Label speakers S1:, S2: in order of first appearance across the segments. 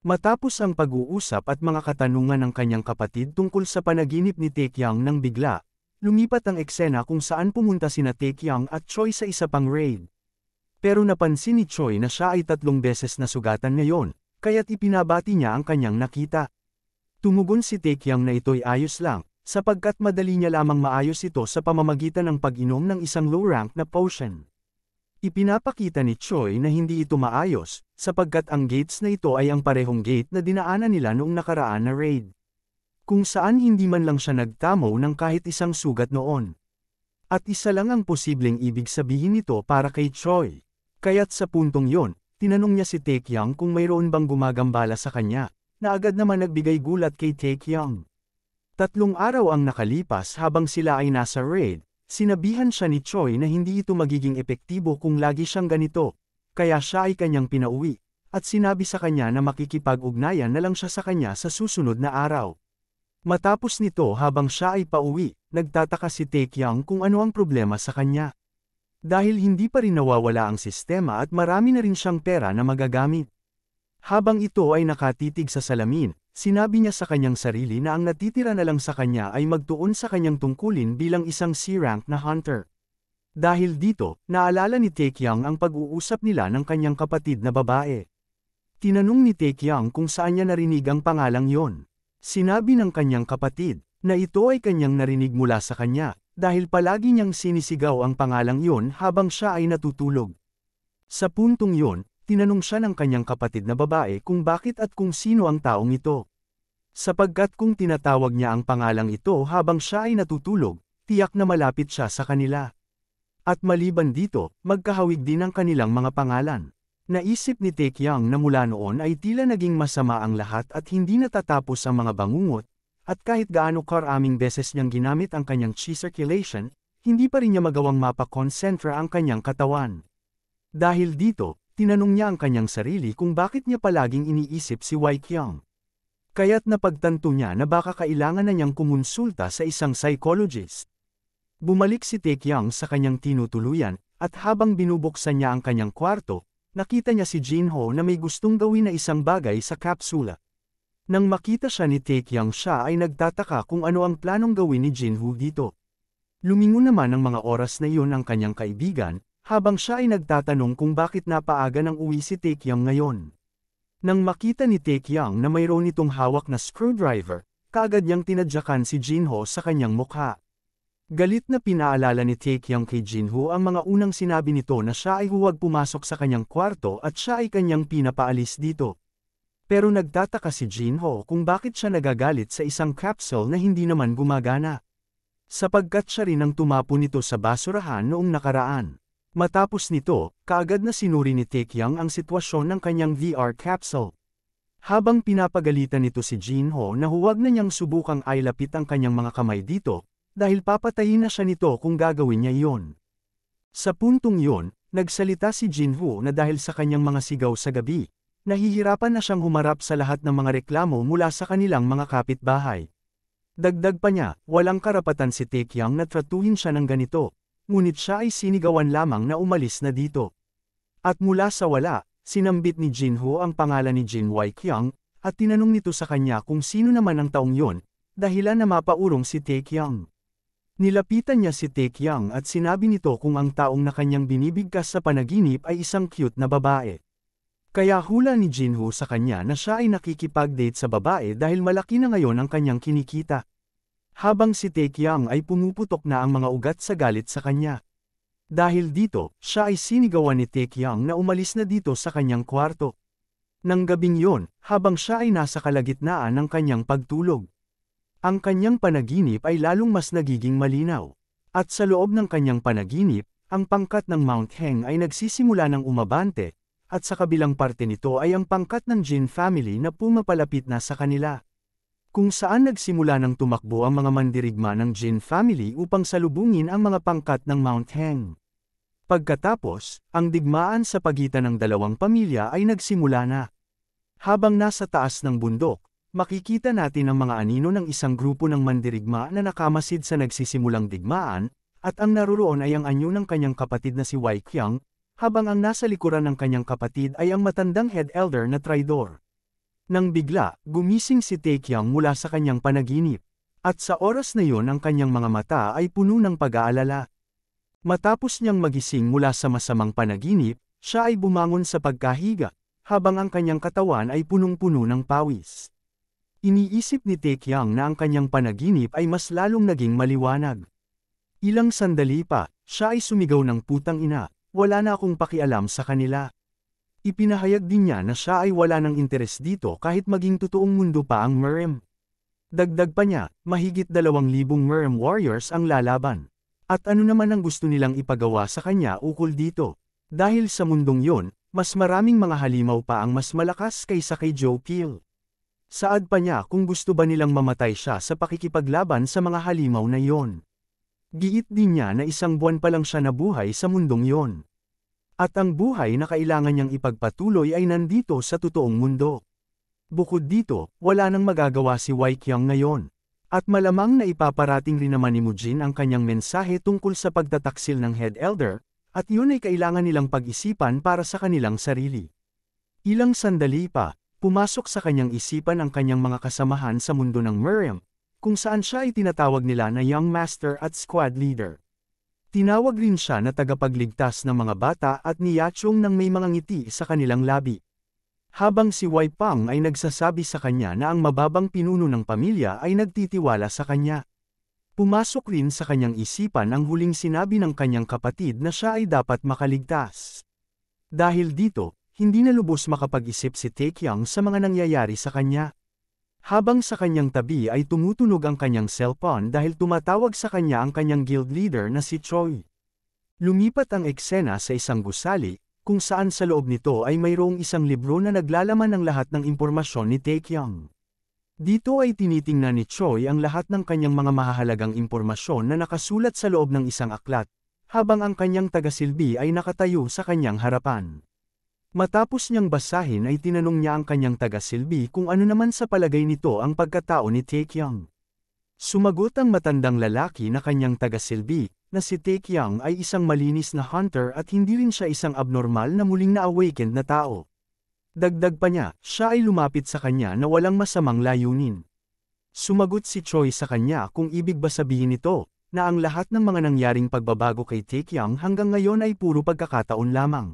S1: Matapos ang pag-uusap at mga katanungan ng kanyang kapatid tungkol sa panaginip ni Taekyang nang bigla, lumipat ang eksena kung saan pumunta sina Taekyang at Choi sa isa pang raid. Pero napansin ni Choi na siya ay 3 beses nasugatan ngayon, kaya't ipinabati niya ang kanyang nakita. Tumugon si Taekyang na ito'y ayos lang, sapagkat madali niya lamang maayos ito sa pamamagitan ng pag-inom ng isang low-rank na potion. Ipinapakita ni Choi na hindi ito maayos, sapagkat ang gates na ito ay ang parehong gate na dinaanan nila noong nakaraan na raid. Kung saan hindi man lang siya nagtamo ng kahit isang sugat noon. At isa lang ang posibleng ibig sabihin nito para kay Choi. Kaya't sa puntong yon, tinanong niya si Taekyang kung mayroon bang gumagambala sa kanya, na agad naman nagbigay gulat kay Taekyang. 3 araw ang nakalipas habang sila ay nasa raid. Sinabihan siya ni Choi na hindi ito magiging epektibo kung lagi siyang ganito, kaya siya ay kanyang pinauwi, at sinabi sa kanya na makikipag-ugnayan na lang siya sa kanya sa susunod na araw. Matapos nito habang siya ay pauwi, nagtataka si Taekyang kung ano ang problema sa kanya. Dahil hindi pa rin nawawala ang sistema at marami na rin siyang pera na magagamit. Habang ito ay nakatitig sa salamin, sinabi niya sa kanyang sarili na ang natitira na lang sa kanya ay magtuon sa kanyang tungkulin bilang isang C-rank na hunter. Dahil dito, naalala ni Taekyang ang pag-uusap nila ng kanyang kapatid na babae. Tinanong ni Taekyang kung saan niya narinig ang pangalang yon. Sinabi ng kanyang kapatid, na ito ay kanyang narinig mula sa kanya, dahil palagi niyang sinisigaw ang pangalang yon habang siya ay natutulog. Sa puntong yon, tinanong siya ng kanyang kapatid na babae kung bakit at kung sino ang taong ito. Sapagkat kung tinatawag niya ang pangalang ito habang siya ay natutulog, tiyak na malapit siya sa kanila. At maliban dito, magkahawig din ang kanilang mga pangalan. Naisip ni Taekyang na mula noon ay tila naging masama ang lahat at hindi natatapos ang mga bangungot, at kahit gaano karaming beses niyang ginamit ang kanyang chi circulation, hindi pa rin niya magawang mapakonsentra ang kanyang katawan. Dahil dito, tinanong niya ang kanyang sarili kung bakit niya palaging iniisip si Waikyang. Kaya't napagtanto niya na baka kailangan na niyang kumonsulta sa isang psychologist. Bumalik si Taekyang sa kanyang tinutuluyan, at habang binubuksan niya ang kanyang kwarto, nakita niya si Jinho na may gustong gawin na isang bagay sa kapsula. Nang makita siya ni Taekyang, siya ay nagtataka kung ano ang planong gawin ni Jinho dito. Lumingon naman ng mga oras na iyon ang kanyang kaibigan, habang siya ay nagtatanong kung bakit napaaga ng uwi si Taekyang ngayon. Nang makita ni Taekyang na mayroon itong hawak na screwdriver, kaagad niyang tinadyakan si Jinho sa kanyang mukha. Galit na pinaalala ni Taekyang kay Jinho ang mga unang sinabi nito na siya ay huwag pumasok sa kanyang kwarto at siya ay kanyang pinapaalis dito. Pero nagtataka si Jinho kung bakit siya nagagalit sa isang capsule na hindi naman gumagana. Sapagkat siya rin ang tumapo nito sa basurahan noong nakaraan. Matapos nito, kaagad na sinuri ni Taekyang ang sitwasyon ng kanyang VR capsule. Habang pinapagalitan nito si Jinho na huwag na niyang subukang ailapit ang kanyang mga kamay dito, dahil papatayin na siya nito kung gagawin niya iyon. Sa puntong iyon, nagsalita si Jinho na dahil sa kanyang mga sigaw sa gabi, nahihirapan na siyang humarap sa lahat ng mga reklamo mula sa kanilang mga kapitbahay. Dagdag pa niya, walang karapatan si Taekyang na tratuhin siya ng ganito. Ngunit siya ay sinigawan lamang na umalis na dito. At mula sa wala, sinambit ni Jinho ang pangalan ni Jin Waikyang, at tinanong nito sa kanya kung sino naman ang taong yon, dahilan na mapaurong si Taekyang. Nilapitan niya si Taekyang at sinabi nito kung ang taong na kanyang binibigkas sa panaginip ay isang cute na babae. Kaya hula ni Jinho sa kanya na siya ay nakikipag-date sa babae dahil malaki na ngayon ang kanyang kinikita. Habang si Taekyang ay pumuputok na ang mga ugat sa galit sa kanya. Dahil dito, siya ay sinigawan ni Taekyang na umalis na dito sa kanyang kwarto. Nang gabing yon, habang siya ay nasa kalagitnaan ng kanyang pagtulog, ang kanyang panaginip ay lalong mas nagiging malinaw. At sa loob ng kanyang panaginip, ang pangkat ng Mount Heng ay nagsisimula ng umabante, at sa kabilang parte nito ay ang pangkat ng Jin family na pumapalapit na sa kanila. Kung saan nagsimula ng tumakbo ang mga mandirigma ng Jin family upang salubungin ang mga pangkat ng Mount Heng. Pagkatapos, ang digmaan sa pagitan ng dalawang pamilya ay nagsimula na. Habang nasa taas ng bundok, makikita natin ang mga anino ng isang grupo ng mandirigma na nakamasid sa nagsisimulang digmaan, at ang naroon ay ang anyo ng kanyang kapatid na si Waikyang, habang ang nasa likuran ng kanyang kapatid ay ang matandang head elder na traidor. Nang bigla, gumising si Taekyang mula sa kanyang panaginip. At sa oras na yon ang kanyang mga mata ay puno ng pag-aalala. Matapos niyang magising mula sa masamang panaginip, siya ay bumangon sa pagkahiga, habang ang kanyang katawan ay punong-puno ng pawis. Iniisip ni Taekyang na ang kanyang panaginip ay mas lalong naging maliwanag. Ilang sandali pa, siya ay sumigaw ng putang ina, wala na akong pakialam sa kanila. Ipinahayag din niya na siya ay wala ng interes dito kahit maging totoong mundo pa ang Merem. Dagdag pa niya, mahigit 2,000 Merem warriors ang lalaban. At ano naman ang gusto nilang ipagawa sa kanya ukol dito? Dahil sa mundong yon, mas maraming mga halimaw pa ang mas malakas kaysa kay Joe Peel. Saad pa niya kung gusto ba nilang mamatay siya sa pakikipaglaban sa mga halimaw na yon. Giit din niya na 1 buwan pa lang siya nabuhay sa mundong yon. At ang buhay na kailangan niyang ipagpatuloy ay nandito sa totoong mundo. Bukod dito, wala nang magagawa si Waikyang ngayon. At malamang na ipaparating rin naman ni Mujin ang kanyang mensahe tungkol sa pagtataksil ng Head Elder, at yun ay kailangan nilang pag-isipan para sa kanilang sarili. Ilang sandali pa, pumasok sa kanyang isipan ang kanyang mga kasamahan sa mundo ng Merem, kung saan siya ay tinatawag nila na Young Master at Squad Leader. Tinawag rin siya na tagapagligtas ng mga bata at niyachong ng may mga ngiti sa kanilang labi. Habang si Wai Pang ay nagsasabi sa kanya na ang mababang pinuno ng pamilya ay nagtitiwala sa kanya. Pumasok rin sa kanyang isipan ang huling sinabi ng kanyang kapatid na siya ay dapat makaligtas. Dahil dito, hindi na lubos makapag-isip si Taekyang sa mga nangyayari sa kanya. Habang sa kanyang tabi ay tumutunog ang kanyang cellphone dahil tumatawag sa kanya ang kanyang guild leader na si Choi. Lumipat ang eksena sa isang gusali, kung saan sa loob nito ay mayroong isang libro na naglalaman ng lahat ng impormasyon ni Taekyang. Dito ay tinitingnan ni Choi ang lahat ng kanyang mga mahahalagang impormasyon na nakasulat sa loob ng isang aklat, habang ang kanyang tagasilbi ay nakatayo sa kanyang harapan. Matapos niyang basahin ay tinanong niya ang kanyang tagasilbi kung ano naman sa palagay nito ang pagkatao ni Taekyang. Sumagot ang matandang lalaki na kanyang tagasilbi, na si Taekyang ay isang malinis na hunter at hindi rin siya isang abnormal na muling na-awakened na tao. Dagdag pa niya, siya ay lumapit sa kanya na walang masamang layunin. Sumagot si Choi sa kanya kung ibig ba sabihin nito, na ang lahat ng mga nangyaring pagbabago kay Taekyang hanggang ngayon ay puro pagkakataon lamang.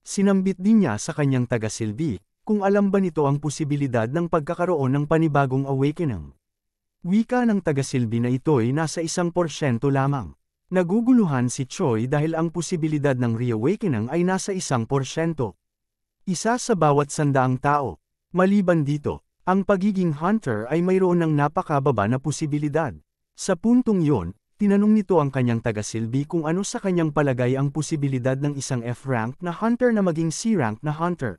S1: Sinambit din niya sa kanyang tagasilbi, kung alam ba nito ang posibilidad ng pagkakaroon ng panibagong awakening. Wika ng tagasilbi na ito ay nasa 1% lamang. Naguguluhan si Choi dahil ang posibilidad ng reawakening ay nasa 1%. Isa sa bawat 100 tao. Maliban dito, ang pagiging hunter ay mayroon ng napakababa na posibilidad. Sa puntong yon, tinanong nito ang kanyang tagasilbi kung ano sa kanyang palagay ang posibilidad ng isang F-rank na hunter na maging C-rank na hunter.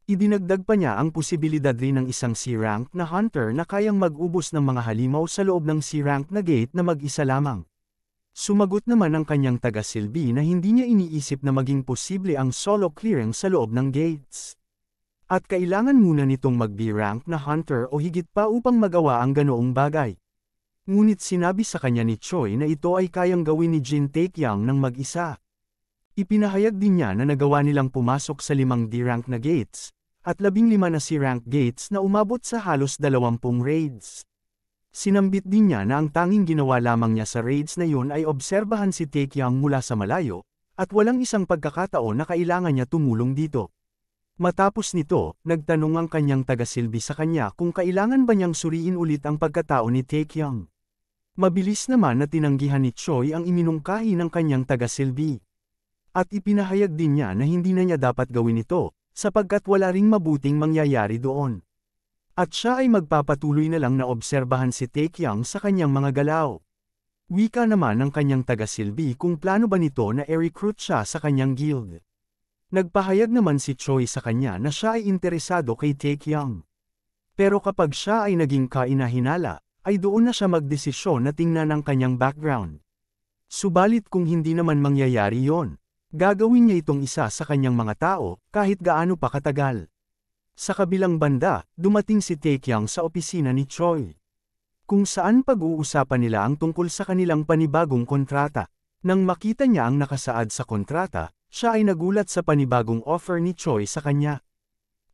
S1: Idinagdag pa niya ang posibilidad rin ng isang C-rank na hunter na kayang mag-ubos ng mga halimaw sa loob ng C-rank na gate na mag-isa lamang. Sumagot naman ang kanyang tagasilbi na hindi niya iniisip na maging posible ang solo clearing sa loob ng gates. At kailangan muna nitong mag-B-rank na hunter o higit pa upang magawa ang ganoong bagay. Ngunit sinabi sa kanya ni Choi na ito ay kayang gawin ni Jin Taekyang ng mag-isa. Ipinahayag din niya na nagawa nilang pumasok sa 5 D-rank na gates, at 15 na C-rank gates na umabot sa halos 20 raids. Sinambit din niya na ang tanging ginawa lamang niya sa raids na yun ay obserbahan si Taekyang mula sa malayo, at walang isang pagkakataon na kailangan niya tumulong dito. Matapos nito, nagtanong ang kanyang tagasilbi sa kanya kung kailangan ba niyang suriin ulit ang pagkatao ni Taekyang. Mabilis naman na tinanggihan ni Choi ang iminungkahi ng kanyang tagasilbi. At ipinahayag din niya na hindi na niya dapat gawin ito, sapagkat wala ring mabuting mangyayari doon. At siya ay magpapatuloy na lang na obserbahan si Taekyang sa kanyang mga galaw. Wika naman ng kanyang tagasilbi kung plano ba nito na i-recruit siya sa kanyang guild. Nagpahayag naman si Choi sa kanya na siya ay interesado kay Taekyang. Pero kapag siya ay naging kainahinala, ay doon na siya magdesisyon na tingnan ang kanyang background. Subalit kung hindi naman mangyayari yon, gagawin niya itong isa sa kanyang mga tao, kahit gaano pa katagal. Sa kabilang banda, dumating si Taekyang sa opisina ni Choi. Kung saan pag-uusapan nila ang tungkol sa kanilang panibagong kontrata. Nang makita niya ang nakasaad sa kontrata, siya ay nagulat sa panibagong offer ni Choi sa kanya.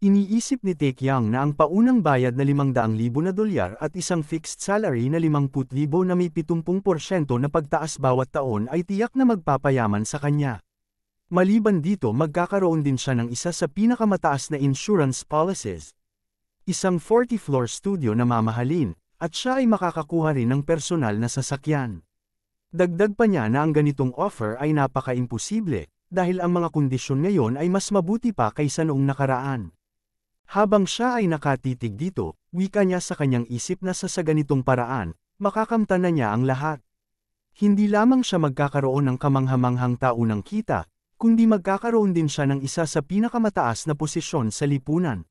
S1: Iniisip ni Taekyang na ang paunang bayad na 500,000 na dolyar at isang fixed salary na 50,000 na may 70% na pagtaas bawat taon ay tiyak na magpapayaman sa kanya. Maliban dito magkakaroon din siya ng isa sa pinakamataas na insurance policies. Isang 40-floor studio na mamahalin, at siya ay makakakuha rin ng personal na sasakyan. Dagdag pa niya na ang ganitong offer ay napaka-imposible, dahil ang mga kondisyon ngayon ay mas mabuti pa kaysa noong nakaraan. Habang siya ay nakatitig dito, wika niya sa kanyang isip na sa ganitong paraan, makakamtan na niya ang lahat. Hindi lamang siya magkakaroon ng kamanghamanghang taunang kita, kundi magkakaroon din siya ng isa sa pinakamataas na posisyon sa lipunan.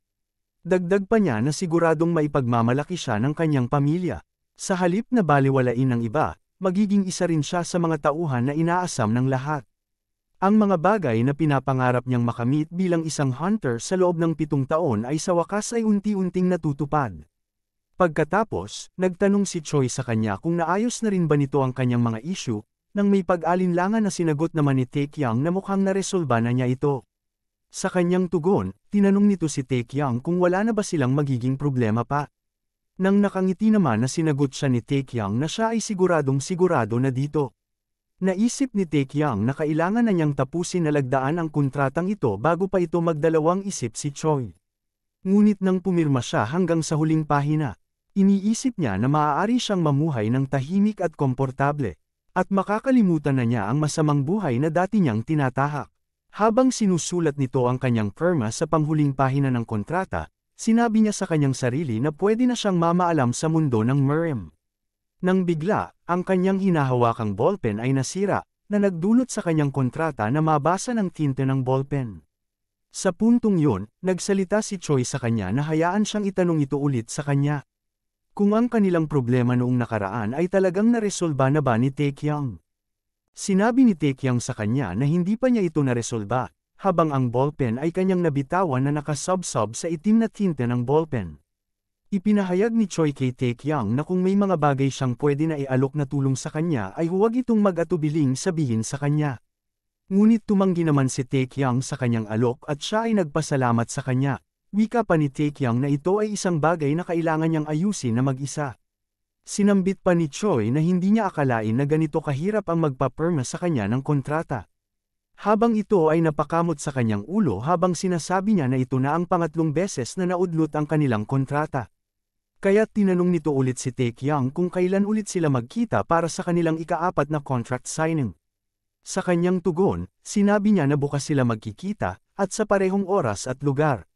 S1: Dagdag pa niya na siguradong maipagmamalaki siya ng kanyang pamilya. Sa halip na baliwalain ng iba, magiging isa rin siya sa mga tauhan na inaasam ng lahat. Ang mga bagay na pinapangarap niyang makamit bilang isang hunter sa loob ng 7 taon ay sa wakas ay unti-unting natutupad. Pagkatapos, nagtanong si Choi sa kanya kung naayos na rin ba nito ang kanyang mga issue, nang may pag-alinlangan na sinagot naman ni Taekyang na mukhang naresolba na niya ito. Sa kanyang tugon, tinanong nito si Taekyang kung wala na ba silang magiging problema pa. Nang nakangiti naman na sinagot siya ni Taekyang na siya ay siguradong sigurado na dito. Naisip ni Taekyang na kailangan na niyang tapusin na lagdaan ang kontratang ito bago pa ito magdalawang isip si Choi. Ngunit nang pumirma siya hanggang sa huling pahina, iniisip niya na maaari siyang mamuhay ng tahimik at komportable, at makakalimutan na niya ang masamang buhay na dati niyang tinatahak. Habang sinusulat nito ang kanyang perma sa panghuling pahina ng kontrata, sinabi niya sa kanyang sarili na pwede na siyang mamaalam sa mundo ng Murem. Nang bigla, ang kanyang hinahawakang ballpen ay nasira, na nagdulot sa kanyang kontrata na mabasa ng tinte ng ballpen. Sa puntong yun, nagsalita si Choi sa kanya na hayaan siyang itanong ito ulit sa kanya. Kung ang kanilang problema noong nakaraan ay talagang naresolba na ba ni Taekyang. Sinabi ni Taekyang sa kanya na hindi pa niya ito naresolba, habang ang ballpen ay kanyang nabitawan na nakasubsob sa itim na tinte ng ballpen. Ipinahayag ni Choi kay Taekyang na kung may mga bagay siyang pwede na ialok na tulong sa kanya ay huwag itong mag-atubiling sabihin sa kanya. Ngunit tumanggi naman si Taekyang sa kanyang alok at siya ay nagpasalamat sa kanya. Wika pa ni Taekyang na ito ay isang bagay na kailangan niyang ayusin na mag-isa. Sinambit pa ni Choi na hindi niya akalain na ganito kahirap ang magpapirma sa kanya ng kontrata. Habang ito ay napakamot sa kanyang ulo habang sinasabi niya na ito na ang pangatlong beses na naudlot ang kanilang kontrata. Kaya tinanong nito ulit si Taekyang kung kailan ulit sila magkita para sa kanilang ika-4 na contract signing. Sa kanyang tugon, sinabi niya na bukas sila magkikita, at sa parehong oras at lugar.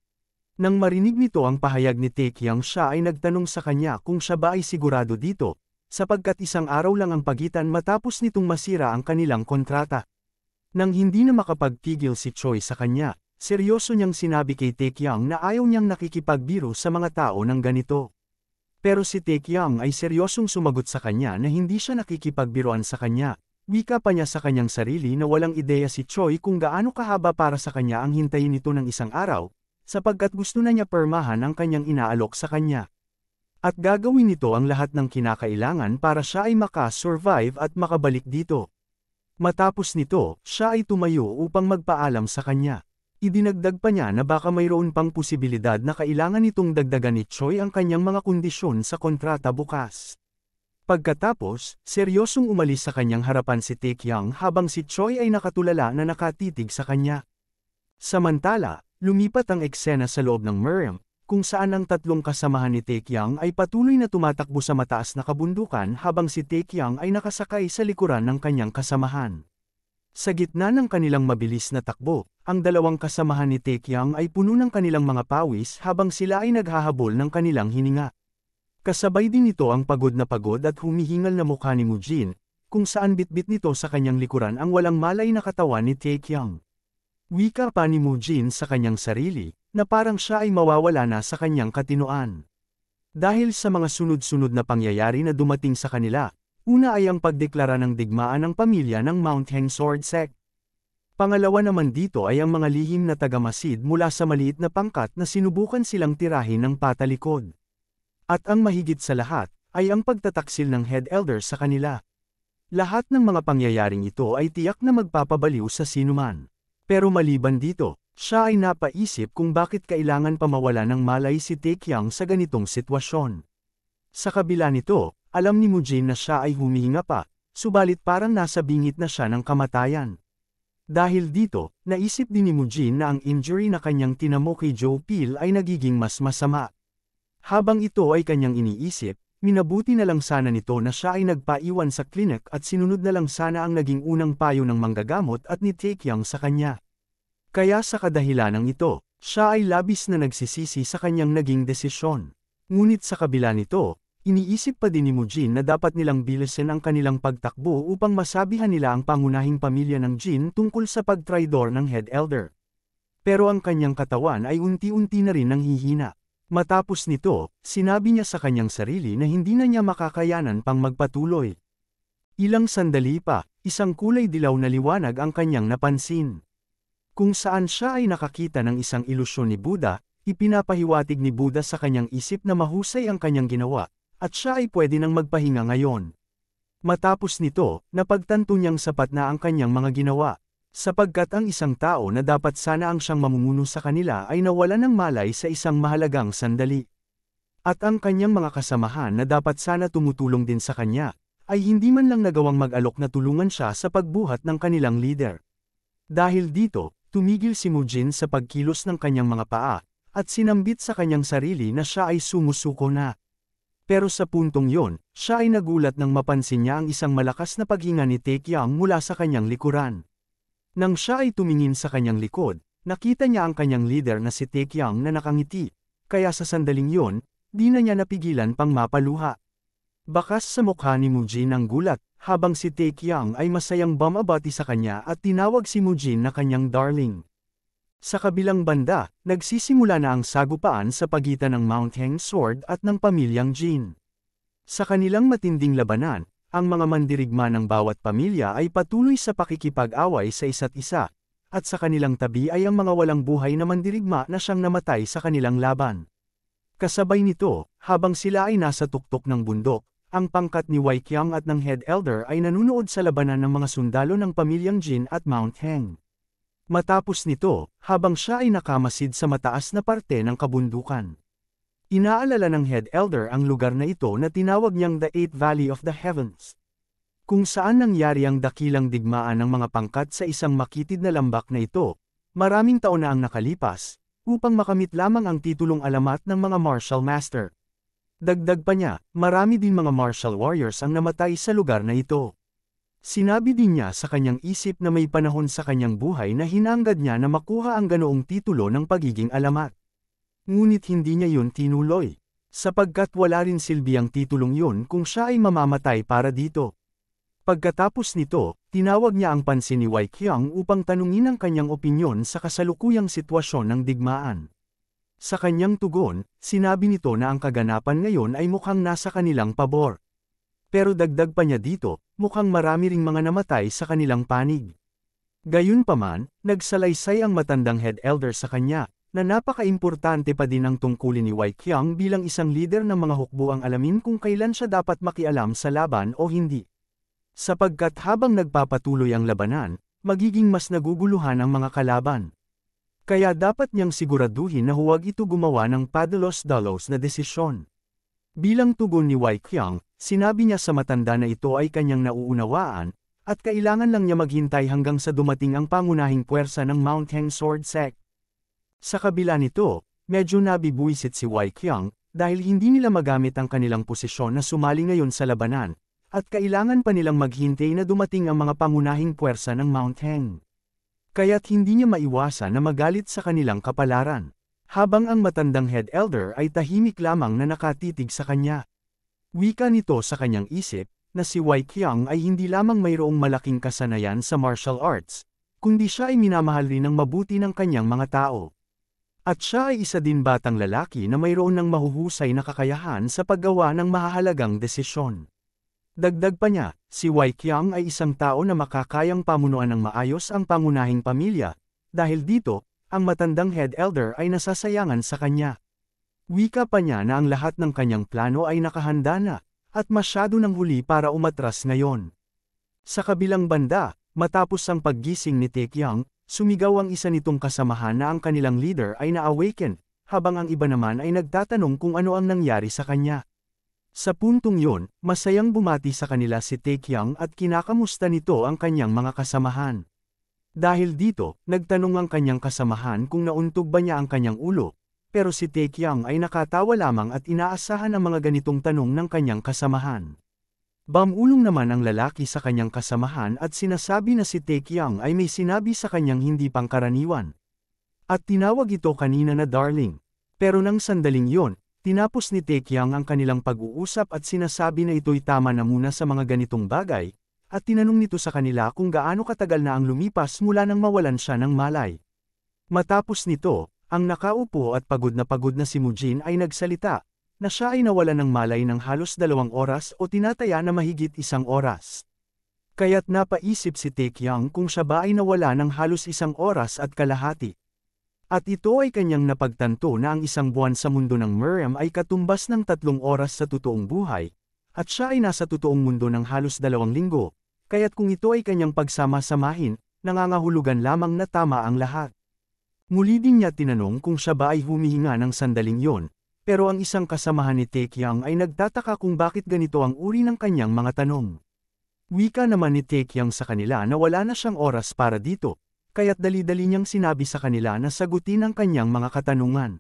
S1: Nang marinig nito ang pahayag ni Taekyang, siya ay nagtanong sa kanya kung siya ba ay sigurado dito, sapagkat isang araw lang ang pagitan matapos nitong masira ang kanilang kontrata. Nang hindi na makapagpigil si Choi sa kanya, seryoso niyang sinabi kay Taekyang na ayaw niyang nakikipagbiro sa mga tao ng ganito. Pero si Taekyang ay seryosong sumagot sa kanya na hindi siya nakikipagbiroan sa kanya. Wika pa niya sa kanyang sarili na walang ideya si Choi kung gaano kahaba para sa kanya ang hintayin nito ng isang araw, sapagkat gusto na niya permahan ang kanyang inaalok sa kanya. At gagawin nito ang lahat ng kinakailangan para siya ay maka-survive at makabalik dito. Matapos nito, siya ay tumayo upang magpaalam sa kanya. Idinagdag pa niya na baka mayroon pang posibilidad na kailangan nitong dagdagan ni Choi ang kanyang mga kondisyon sa kontrata bukas. Pagkatapos, seryosong umalis sa kanyang harapan si Taekyang habang si Choi ay nakatulala na nakatitig sa kanya. Samantala, lumipat ang eksena sa loob ng Murem, kung saan ang tatlong kasamahan ni Taekyang ay patuloy na tumatakbo sa mataas na kabundukan habang si Taekyang ay nakasakay sa likuran ng kanyang kasamahan. Sa gitna ng kanilang mabilis na takbo, ang dalawang kasamahan ni Taekyang ay puno ng kanilang mga pawis habang sila ay naghahabol ng kanilang hininga. Kasabay din nito ang pagod at humihingal na mukha ni Mujin, kung saan bitbit nito sa kanyang likuran ang walang malay na katawan ni Taekyang. Wika pa ni Mujin sa kanyang sarili, na parang siya ay mawawala na sa kanyang katinoan. Dahil sa mga sunod-sunod na pangyayari na dumating sa kanila, una ay ang pagdeklara ng digmaan ng pamilya ng Mount Heng Sword Sect. Pangalawa naman dito ay ang mga lihim na tagamasid mula sa maliit na pangkat na sinubukan silang tirahin ng patalikod. At ang mahigit sa lahat, ay ang pagtataksil ng head elder sa kanila. Lahat ng mga pangyayaring ito ay tiyak na magpapabaliw sa sinuman. Pero maliban dito, Siya ay napaisip kung bakit kailangan pa mawala ng malay si Taekyang sa ganitong sitwasyon. Sa kabila nito, alam ni Mujin na siya ay humihinga pa, subalit parang nasa bingit na siya ng kamatayan. Dahil dito, naisip din ni Mujin na ang injury na kanyang tinamo kay Joe Pil ay nagiging mas masama. Habang ito ay kanyang iniisip, minabuti na lang sana nito na siya ay nagpaiwan sa klinik at sinunod na lang sana ang naging unang payo ng manggagamot at ni Taekyang sa kanya. Kaya sa kadahilanang ito, siya ay labis na nagsisisi sa kanyang naging desisyon. Ngunit sa kabila nito, iniisip pa din ni Mujin na dapat nilang bilisin ang kanilang pagtakbo upang masabihan nila ang pangunahing pamilya ng Jin tungkol sa pagtraidor ng head elder. Pero ang kanyang katawan ay unti-unti na rin nanghihina. Matapos nito, sinabi niya sa kanyang sarili na hindi na niya makakayanan pang magpatuloy. Ilang sandali pa, isang kulay dilaw na liwanag ang kanyang napansin. Kung saan siya ay nakakita ng isang ilusyon ni Buddha, ipinapahiwatig ni Buddha sa kanyang isip na mahusay ang kanyang ginawa, at siya ay pwede nang magpahinga ngayon. Matapos nito, napagtanto niyang sapat na ang kanyang mga ginawa, sapagkat ang isang tao na dapat sana ang siyang mamumuno sa kanila ay nawalan ng malay sa isang mahalagang sandali. At ang kanyang mga kasamahan na dapat sana tumutulong din sa kanya, ay hindi man lang nagawang mag-alok na tulungan siya sa pagbuhat ng kanilang leader. Dahil dito, tumigil si Mujin sa pagkilos ng kanyang mga paa, at sinambit sa kanyang sarili na siya ay sumusuko na. Pero sa puntong yon, siya ay nagulat nang mapansin niya ang isang malakas na paghinga ni Taekyang mula sa kanyang likuran. Nang siya ay tumingin sa kanyang likod, nakita niya ang kanyang leader na si Taekyang na nakangiti, kaya sa sandaling yon, di na niya napigilan pang mapaluha. Bakas sa mukha ni Mujin ang gulat, habang si Taekyang ay masayang bumabati sa kanya at tinawag si Mujin na kanyang darling. Sa kabilang banda, nagsisimula na ang sagupaan sa pagitan ng Mount Heng Sword at ng pamilyang Jin. Sa kanilang matinding labanan, ang mga mandirigma ng bawat pamilya ay patuloy sa pakikipag-away sa isa't isa, at sa kanilang tabi ay ang mga walang buhay na mandirigma na siyang namatay sa kanilang laban. Kasabay nito, habang sila ay nasa tuktok ng bundok, ang pangkat ni Waikyang at ng head elder ay nanunood sa labanan ng mga sundalo ng pamilyang Jin at Mount Heng. Matapos nito, habang siya ay nakamasid sa mataas na parte ng kabundukan, inaalala ng head elder ang lugar na ito na tinawag niyang The Eighth Valley of the Heavens, kung saan nangyari ang dakilang digmaan ng mga pangkat sa isang makitid na lambak na ito. Maraming taon na ang nakalipas, upang makamit lamang ang titulong alamat ng mga martial master. Dagdag pa niya, marami din mga martial warriors ang namatay sa lugar na ito. Sinabi din niya sa kanyang isip na may panahon sa kanyang buhay na hinangad niya na makuha ang ganoong titulo ng pagiging alamat. Ngunit hindi niya yun tinuloy, sapagkat wala rin silbi ang titulong yun kung siya ay mamamatay para dito. Pagkatapos nito, tinawag niya ang pansin ni Waikyang upang tanungin ang kanyang opinyon sa kasalukuyang sitwasyon ng digmaan. Sa kanyang tugon, sinabi nito na ang kaganapan ngayon ay mukhang nasa kanilang pabor. Pero dagdag pa niya dito, mukhang marami ring mga namatay sa kanilang panig. Gayunpaman, nagsalaysay ang matandang head elder sa kanya, na napaka-importante pa din ang tungkulin ni Waikyang bilang isang leader ng mga hukbo ang alamin kung kailan siya dapat makialam sa laban o hindi. Sapagkat habang nagpapatuloy ang labanan, magiging mas naguguluhan ang mga kalaban. Kaya dapat niyang siguraduhin na huwag ito gumawa ng padalos-dalos na desisyon. Bilang tugon ni Waikyang, sinabi niya sa matanda na ito ay kanyang nauunawaan, at kailangan lang niya maghintay hanggang sa dumating ang pangunahing puwersa ng Mount Heng Sword Sect. Sa kabila nito, medyo nabibuisit si Waikyang, dahil hindi nila magamit ang kanilang posisyon na sumali ngayon sa labanan, at kailangan pa nilang maghintay na dumating ang mga pangunahing puwersa ng Mount Heng. Kaya't hindi niya maiwasan na magalit sa kanilang kapalaran, habang ang matandang head elder ay tahimik lamang na nakatitig sa kanya. Wika nito sa kanyang isip, na si Waikyang ay hindi lamang mayroong malaking kasanayan sa martial arts, kundi siya ay minamahal rin ng mabuti ng kanyang mga tao. At siya ay isa din batang lalaki na mayroon ng mahuhusay na kakayahan sa paggawa ng mahahalagang desisyon. Dagdag pa niya, si Waikyang ay isang tao na makakayang pamunuan ng maayos ang pangunahing pamilya, dahil dito, ang matandang head elder ay nasasayangan sa kanya. Wika pa niya na ang lahat ng kanyang plano ay nakahanda na, at masyado nang huli para umatras ngayon. Sa kabilang banda, matapos ang paggising ni Taekyang, sumigaw ang isa nitong kasamahan na ang kanilang leader ay na-awaken, habang ang iba naman ay nagtatanong kung ano ang nangyari sa kanya. Sa puntong yon, masayang bumati sa kanila si Taekyang at kinakamusta nito ang kanyang mga kasamahan. Dahil dito, nagtanong ang kanyang kasamahan kung nauntog ba niya ang kanyang ulo, pero si Taekyang ay nakatawa lamang at inaasahan ang mga ganitong tanong ng kanyang kasamahan. Bamulong naman ang lalaki sa kanyang kasamahan at sinasabi na si Taekyang ay may sinabi sa kanyang hindi pangkaraniwan. At tinawag ito kanina na darling. Pero nang sandaling yon, tinapos ni Taekyang ang kanilang pag-uusap at sinasabi na ito'y tama na muna sa mga ganitong bagay, at tinanong nito sa kanila kung gaano katagal na ang lumipas mula nang mawalan siya ng malay. Matapos nito, ang nakaupo at pagod na si Mujin ay nagsalita, na siya ay nawalan ng malay ng halos 2 oras o tinataya na mahigit 1 oras. Kaya't napaisip si Taekyang kung siya ba ay nawala ng halos 1 oras at kalahati. At ito ay kanyang napagtanto na ang 1 buwan sa mundo ng Miriam ay katumbas ng 3 oras sa totoong buhay, at siya ay nasa totoong mundo ng halos 2 linggo, kaya't kung ito ay kanyang pagsama-samahin, nangangahulugan lamang na tama ang lahat. Muli din niya tinanong kung siya ba ay humihinga ng sandaling yon, pero ang isang kasamahan ni Taekyang ay nagtataka kung bakit ganito ang uri ng kanyang mga tanong. Wika naman ni Taekyang sa kanila na wala na siyang oras para dito, kaya't dali-dali niyang sinabi sa kanila na sagutin ang kanyang mga katanungan.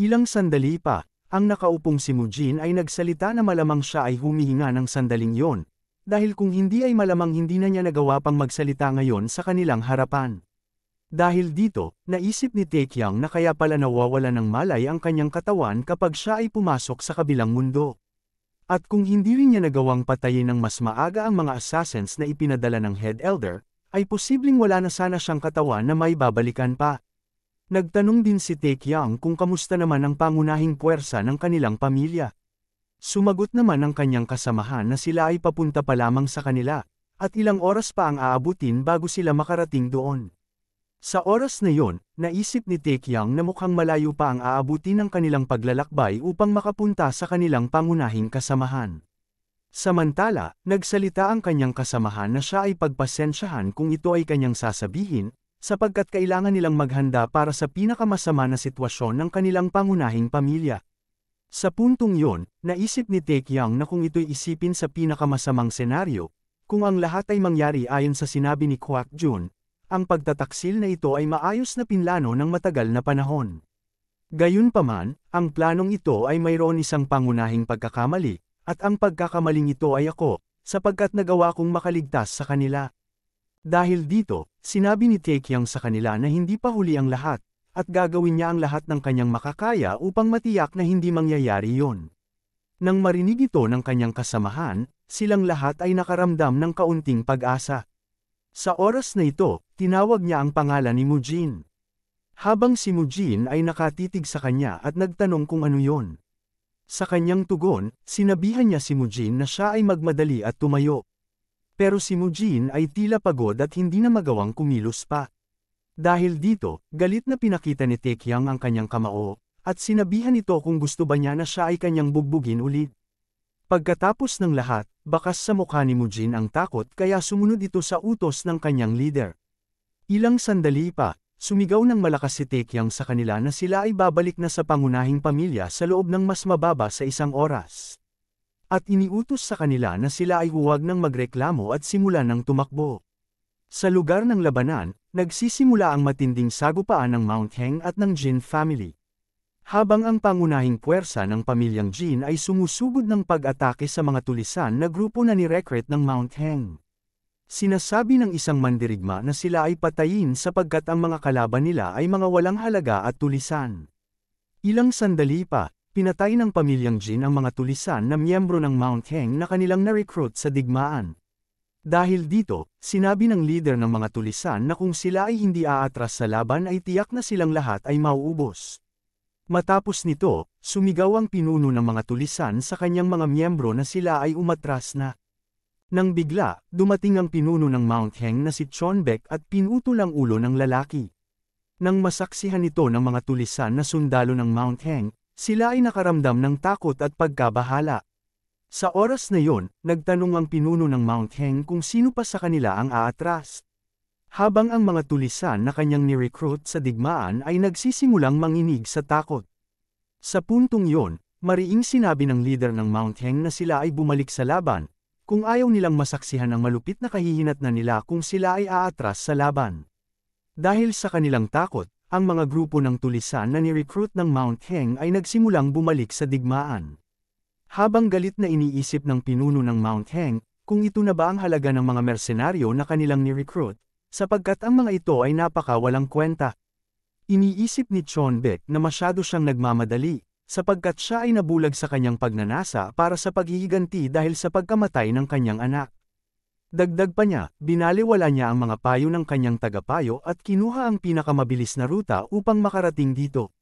S1: Ilang sandali pa, ang nakaupong si Mujin ay nagsalita na malamang siya ay humihinga ng sandaling yon, dahil kung hindi ay malamang hindi na niya nagawa pang magsalita ngayon sa kanilang harapan. Dahil dito, naisip ni Taekyang na kaya pala nawawala ng malay ang kanyang katawan kapag siya ay pumasok sa kabilang mundo. At kung hindi rin niya nagawang patayin ng mas maaga ang mga assassins na ipinadala ng Head Elder, ay posibleng wala na sana siyang katawan na may babalikan pa. Nagtanong din si Taekyang kung kamusta naman ang pangunahing puwersa ng kanilang pamilya. Sumagot naman ang kanyang kasamahan na sila ay papunta pa lamang sa kanila, at ilang oras pa ang aabutin bago sila makarating doon. Sa oras na yon, naisip ni Taekyang na mukhang malayo pa ang aabutin ng kanilang paglalakbay upang makapunta sa kanilang pangunahing kasamahan. Samantala, nagsalita ang kanyang kasamahan na siya ay pagpasensyahan kung ito ay kanyang sasabihin, sapagkat kailangan nilang maghanda para sa pinakamasama na sitwasyon ng kanilang pangunahing pamilya. Sa puntong yon, naisip ni Taekyang na kung ito'y isipin sa pinakamasamang senaryo, kung ang lahat ay mangyari ayon sa sinabi ni Kwak Jun, ang pagtataksil na ito ay maayos na pinlano ng matagal na panahon. Gayunpaman, ang planong ito ay mayroon isang pangunahing pagkakamali, at ang pagkakamaling ito ay ako, sapagkat nagawa kong makaligtas sa kanila. Dahil dito, sinabi ni Taekyang sa kanila na hindi pa huli ang lahat, at gagawin niya ang lahat ng kanyang makakaya upang matiyak na hindi mangyayari yon. Nang marinig ito ng kanyang kasamahan, silang lahat ay nakaramdam ng kaunting pag-asa. Sa oras na ito, tinawag niya ang pangalan ni Mujin. Habang si Mujin ay nakatitig sa kanya at nagtanong kung ano yon. Sa kanyang tugon, sinabihan niya si Mujin na siya ay magmadali at tumayo. Pero si Mujin ay tila pagod at hindi na magawang kumilos pa. Dahil dito, galit na pinakita ni Taekyang ang kanyang kamao, at sinabihan ito kung gusto ba niya na siya ay kanyang bugbugin ulit. Pagkatapos ng lahat, bakas sa mukha ni Mujin ang takot kaya sumunod ito sa utos ng kanyang leader. Ilang sandali pa, sumigaw ng malakas si Taekyang sa kanila na sila ay babalik na sa pangunahing pamilya sa loob ng mas mababa sa 1 oras. At iniutos sa kanila na sila ay huwag nang magreklamo at simulan ng tumakbo. Sa lugar ng labanan, nagsisimula ang matinding sagupaan ng Mount Heng at ng Jin family. Habang ang pangunahing puwersa ng pamilyang Jin ay sumusugod ng pag-atake sa mga tulisan na grupo na ni-recruit ng Mount Heng. Sinasabi ng isang mandirigma na sila ay patayin sapagkat ang mga kalaban nila ay mga walang halaga at tulisan. Ilang sandali pa, pinatay ng pamilyang Jin ang mga tulisan na miyembro ng Mount Heng na kanilang na-recruit sa digmaan. Dahil dito, sinabi ng leader ng mga tulisan na kung sila ay hindi aatras sa laban ay tiyak na silang lahat ay mauubos. Matapos nito, sumigaw ang pinuno ng mga tulisan sa kanyang mga miyembro na sila ay umatras na. Nang bigla, dumating ang pinuno ng Mount Heng na si Chonbek at pinutol ang ulo ng lalaki. Nang masaksihan ito ng mga tulisan na sundalo ng Mount Heng, sila ay nakaramdam ng takot at pagkabahala. Sa oras na yon, nagtanong ang pinuno ng Mount Heng kung sino pa sa kanila ang aatras. Habang ang mga tulisan na kanyang ni-recruit sa digmaan ay nagsisimulang manginig sa takot. Sa puntong yon, mariing sinabi ng leader ng Mount Heng na sila ay bumalik sa laban, kung ayaw nilang masaksihan ang malupit na kahihinatnan nila kung sila ay aatras sa laban. Dahil sa kanilang takot, ang mga grupo ng tulisan na ni-recruit ng Mount Heng ay nagsimulang bumalik sa digmaan. Habang galit na iniisip ng pinuno ng Mount Heng, kung ito na ba ang halaga ng mga mersenaryo na kanilang ni-recruit, sapagkat ang mga ito ay napakawalang kwenta. Iniisip ni Chonbek na masyado siyang nagmamadali, sapagkat siya ay nabulag sa kanyang pagnanasa para sa paghihiganti dahil sa pagkamatay ng kanyang anak. Dagdag pa niya, binaliwala niya ang mga payo ng kanyang tagapayo at kinuha ang pinakamabilis na ruta upang makarating dito.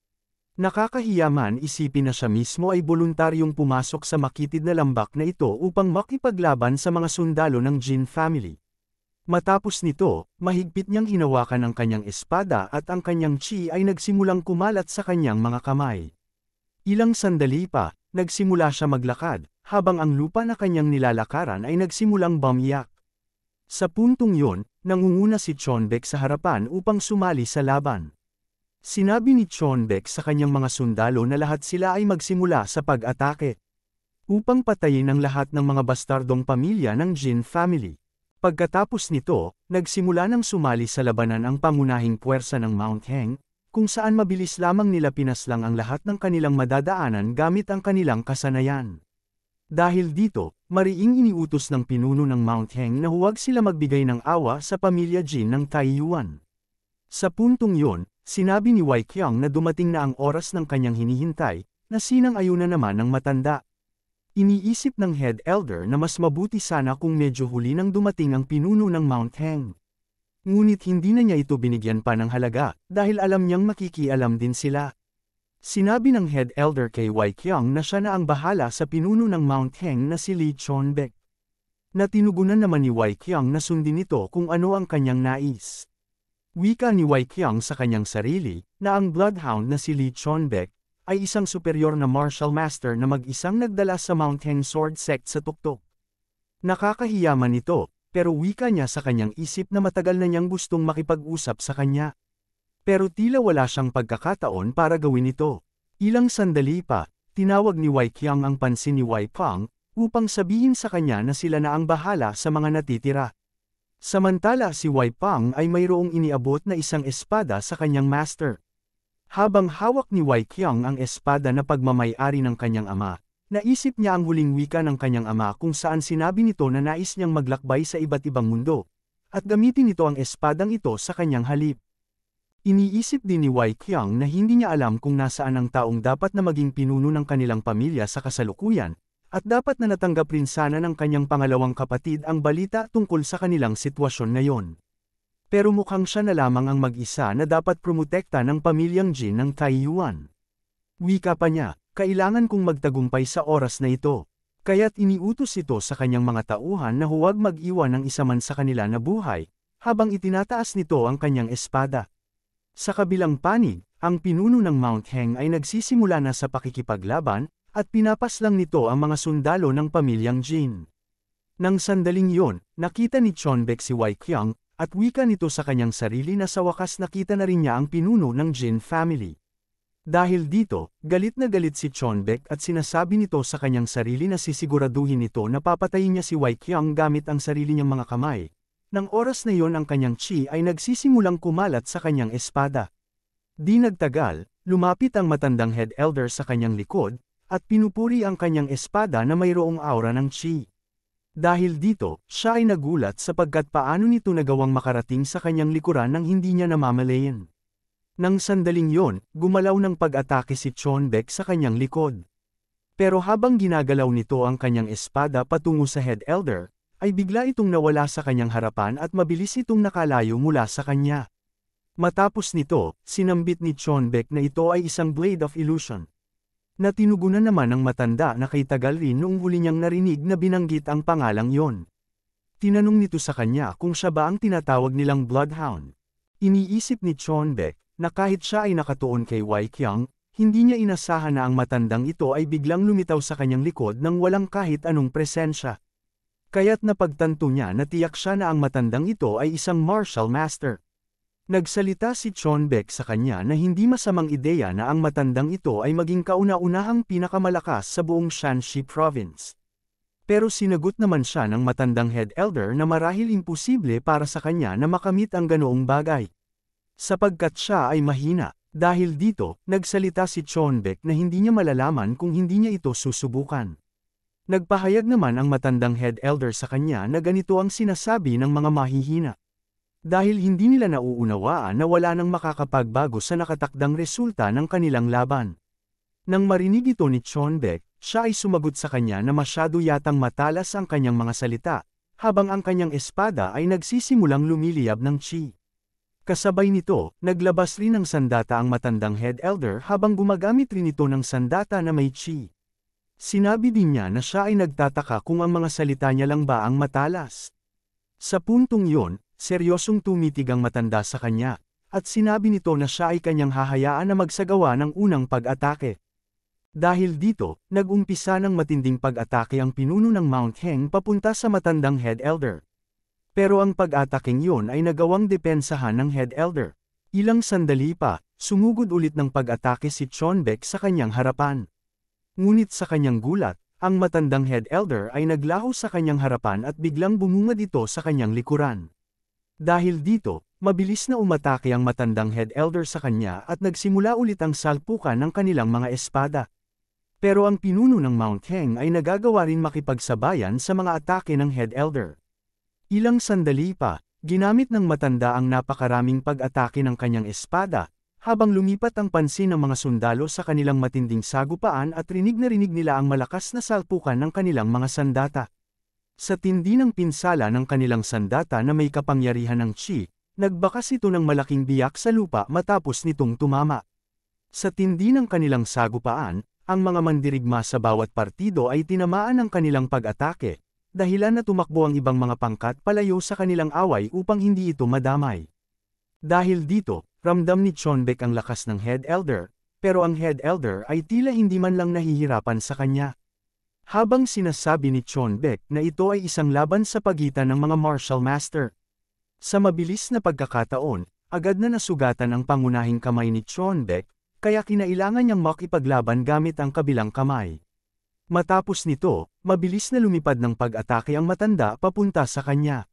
S1: Nakakahiyaman isipin na siya mismo ay voluntaryong pumasok sa makitid na lambak na ito upang makipaglaban sa mga sundalo ng Jin family. Matapos nito, mahigpit niyang hinawakan ang kanyang espada at ang kanyang chi ay nagsimulang kumalat sa kanyang mga kamay. Ilang sandali pa, nagsimula siya maglakad, habang ang lupa na kanyang nilalakaran ay nagsimulang bumiyak. Sa puntong yon, nangunguna si Chonbek sa harapan upang sumali sa laban. Sinabi ni Chonbek sa kanyang mga sundalo na lahat sila ay magsimula sa pag-atake, upang patayin ang lahat ng mga bastardong pamilya ng Jin family. Pagkatapos nito, nagsimula ng sumali sa labanan ang pangunahing puwersa ng Mount Heng, kung saan mabilis lamang nila pinaslang ang lahat ng kanilang madadaanan gamit ang kanilang kasanayan. Dahil dito, mariing iniutos ng pinuno ng Mount Heng na huwag sila magbigay ng awa sa pamilya Jin ng Taiyuan. Sa puntong yon, sinabi ni Wei Qiang na dumating na ang oras ng kanyang hinihintay, na sinang-ayunan naman ng matanda. Iniisip ng head elder na mas mabuti sana kung medyo huli nang dumating ang pinuno ng Mount Heng. Ngunit hindi na niya ito binigyan pa ng halaga, dahil alam niyang makikialam din sila. Sinabi ng head elder kay Wei Qiang na siya na ang bahala sa pinuno ng Mount Heng na si Li Chonbek. Natinugunan naman ni Wei Qiang na sundin ito kung ano ang kanyang nais. Wika ni Wei Qiang sa kanyang sarili, na ang bloodhound na si Li Chonbek, ay isang superior na martial master na mag-isang nagdala sa Mount Heng Sword Sect sa tuktok. Nakakahiyaman ito, pero wika niya sa kanyang isip na matagal na niyang gustong makipag-usap sa kanya. Pero tila wala siyang pagkakataon para gawin ito. Ilang sandali pa, tinawag ni Wei Qiang ang pansin ni Wei Pang, upang sabihin sa kanya na sila na ang bahala sa mga natitira. Samantala si Wei Pang ay mayroong iniabot na isang espada sa kanyang master. Habang hawak ni Wei Qiang ang espada na pagmamay-ari ng kanyang ama, naisip niya ang huling wika ng kanyang ama kung saan sinabi nito na nais niyang maglakbay sa iba't ibang mundo, at gamitin nito ang espadang ito sa kanyang halip. Iniisip din ni Wei Qiang na hindi niya alam kung nasaan ang taong dapat na maging pinuno ng kanilang pamilya sa kasalukuyan, at dapat na natanggap rin sana ng kanyang pangalawang kapatid ang balita tungkol sa kanilang sitwasyon ngayon. Pero mukhang siya na lamang ang mag-isa na dapat promotekta ng pamilyang Jin ng Taiyuan. Wika pa niya, kailangan kong magtagumpay sa oras na ito. Kaya't iniutos ito sa kanyang mga tauhan na huwag mag-iwan ng isa man sa kanila na buhay, habang itinataas nito ang kanyang espada. Sa kabilang panig, ang pinuno ng Mount Heng ay nagsisimula na sa pakikipaglaban, at pinapaslang nito ang mga sundalo ng pamilyang Jin. Nang sandaling yon, nakita ni Chonbek si Wei Qiang, at wika nito sa kanyang sarili na sa wakas nakita na rin niya ang pinuno ng Jin family. Dahil dito, galit na galit si Chonbek at sinasabi nito sa kanyang sarili na sisiguraduhin nito na papatayin niya si Wei Qiang gamit ang sarili niyang mga kamay. Nang oras na yon ang kanyang chi ay nagsisimulang kumalat sa kanyang espada. Di nagtagal, lumapit ang matandang head elder sa kanyang likod, at pinupuri ang kanyang espada na mayroong aura ng chi. Dahil dito, siya ay nagulat sapagkat paano nito nagawang makarating sa kanyang likuran nang hindi niya namamalayan. Nang sandaling yon, gumalaw ng pag-atake si Chonbek sa kanyang likod. Pero habang ginagalaw nito ang kanyang espada patungo sa head elder, ay bigla itong nawala sa kanyang harapan at mabilis itong nakalayo mula sa kanya. Matapos nito, sinambit ni Chonbek na ito ay isang blade of illusion. Natinugunan naman ng matanda na kay tagal rin noong huli niyang narinig na binanggit ang pangalang yon. Tinanong nito sa kanya kung siya ba ang tinatawag nilang bloodhound. Iniisip ni Chonbek, na kahit siya ay nakatuon kay Wei Qiang, hindi niya inasahan na ang matandang ito ay biglang lumitaw sa kanyang likod nang walang kahit anong presensya. Kaya't napagtanto niya na tiyak siya na ang matandang ito ay isang martial master. Nagsalita si Chonbek sa kanya na hindi masamang ideya na ang matandang ito ay maging kauna-unahang pinakamalakas sa buong Shanxi Province. Pero sinagot naman siya ng matandang head elder na marahil imposible para sa kanya na makamit ang ganoong bagay. Sapagkat siya ay mahina. Dahil dito, nagsalita si Chonbek na hindi niya malalaman kung hindi niya ito susubukan. Nagpahayag naman ang matandang head elder sa kanya na ganito ang sinasabi ng mga mahihina. Dahil hindi nila nauunawaan na wala nang makakapagbago sa nakatakdang resulta ng kanilang laban. Nang marinig ito ni Chonbek, siya ay sumagot sa kanya na masyado yatang matalas ang kanyang mga salita, habang ang kanyang espada ay nagsisimulang lumiliyab ng chi. Kasabay nito, naglabas rin ng sandata ang matandang head elder habang gumagamit rin ito ng sandata na may chi. Sinabi din niya na siya ay nagtataka kung ang mga salita niya lang ba ang matalas. Sa puntong yun, seryosong tumitig ang matanda sa kanya, at sinabi nito na siya ay kanyang hahayaan na magsagawa ng unang pag-atake. Dahil dito, nag-umpisa ng matinding pag-atake ang pinuno ng Mount Heng papunta sa matandang head elder. Pero ang pag-ataking yun ay nagawang depensahan ng head elder. Ilang sandali pa, sumugod ulit ng pag-atake si Chonbek sa kanyang harapan. Ngunit sa kanyang gulat, ang matandang head elder ay naglaho sa kanyang harapan at biglang bumungad ito sa kanyang likuran. Dahil dito, mabilis na umatake ang matandang head elder sa kanya at nagsimula ulit ang salpukan ng kanilang mga espada. Pero ang pinuno ng Mount Heng ay nagagawa rin makipagsabayan sa mga atake ng head elder. Ilang sandali pa, ginamit ng matanda ang napakaraming pag-atake ng kanyang espada, habang lumipat ang pansin ng mga sundalo sa kanilang matinding sagupaan at rinig na rinig nila ang malakas na salpukan ng kanilang mga sandata. Sa tindi ng pinsala ng kanilang sandata na may kapangyarihan ng chi, nagbakas ito ng malaking biyak sa lupa matapos nitong tumama. Sa tindi ng kanilang sagupaan, ang mga mandirigma sa bawat partido ay tinamaan ng kanilang pag-atake, dahilan na tumakbo ang ibang mga pangkat palayo sa kanilang away upang hindi ito madamay. Dahil dito, ramdam ni Chonbek ang lakas ng head elder, pero ang head elder ay tila hindi man lang nahihirapan sa kanya. Habang sinasabi ni Chonbek na ito ay isang laban sa pagitan ng mga martial master. Sa mabilis na pagkakataon, agad na nasugatan ang pangunahing kamay ni Chonbek, kaya kinailangan niyang makipaglaban gamit ang kabilang kamay. Matapos nito, mabilis na lumipad ng pag-atake ang matanda papunta sa kanya.